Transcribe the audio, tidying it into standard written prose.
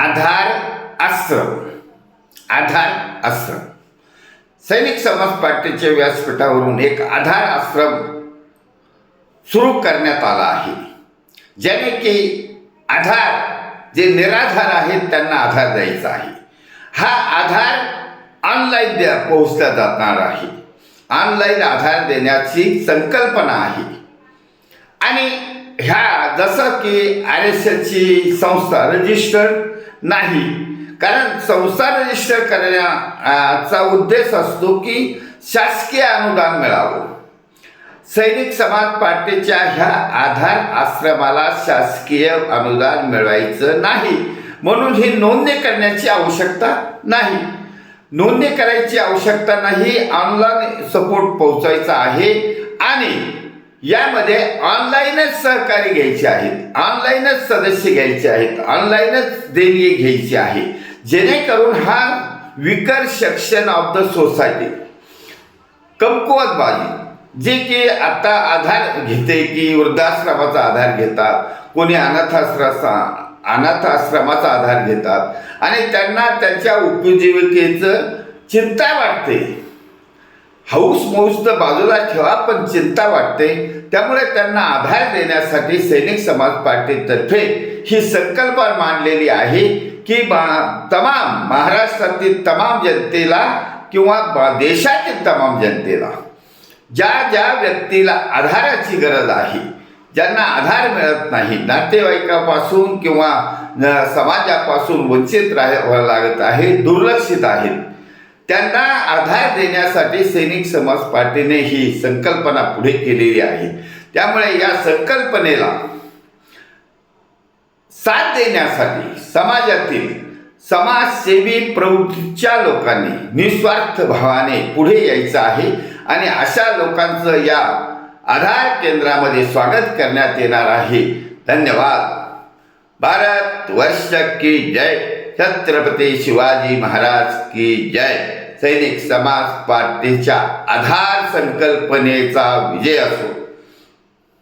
आधार आश्रम सैनिक समाज पार्टीच्या व्यासपीठावरून एक आधार आश्रम सुरू करण्यात आला आहे, ज्याने की आधार जे निराधार आहेत त्यांना आधार द्यायचा आहे। हा आधार ऑनलाईन पोहोचला जाणार आहे। ऑनलाईन आधार देण्याची संकल्पना आहे आणि ह्या जसं की RSSची संस्था रजिस्टर्ड नाही, कारण संस्था रजिस्टर करण्याचा उद्देश असतो की शासकीय अनुदान मिळावं। सैनिक समाज पार्टीच्या ह्या आधार आश्रमाला शासकीय अनुदान मिळवायचं नाही, म्हणून ही नोंदणी करण्याची आवश्यकता नाही। नोंदणी करायची आवश्यकता नाही, ऑनलाईन सपोर्ट पोहोचायचा आहे आणि यामध्ये ऑनलाईनच सहकारी घ्यायचे आहेत, ऑनलाईनच सदस्य घ्यायचे आहेत, ऑनलाईनच देणगी घ्यायची आहे, जेणेकरून हा weaker section of the society कमकुवत बाजू जे की आता आधार घेते की वृद्धाश्रमाचा आधार घेतात, कोणी अनाथ आश्रमाचा आधार घेतात आणि त्यांना त्यांच्या उपजीविकेचं चिंता वाटते। हौस मौज तर बाजूला ठेवा, पण चिंता वाटते। त्यामुळे त्यांना आधार देण्यासाठी सैनिक समाज पार्टीतर्फे ही संकल्पना मांडलेली आहे की तमाम महाराष्ट्रातील तमाम जनतेला किंवा देशातील तमाम जनतेला ज्या ज्या व्यक्तीला आधाराची गरज आहे, ज्यांना आधार मिळत नाही, नातेवाईकापासून किंवा समाजापासून वंचित राहावं लागत आहे, दुर्लक्षित आहेत, त्यांना आधार देण्यासाठी सैनिक समाज पार्टीने ही संकल्पना पुढे केलेली आहे। त्यामुळे या संकल्पनेला साथ देण्यासाठी समाजातील समाजसेवी प्रवृत्तीच्या लोकांनी निस्वार्थ भावाने पुढे यायचं आहे आणि अशा लोकांचं या आधार केंद्रामध्ये स्वागत करण्यात येणार आहे। धन्यवाद। भारत वर्ष की जय, छत्रपती शिवाजी महाराज की जय। सैनिक समाज पार्टीच्या आधार संकल्पनेचा विजय असो।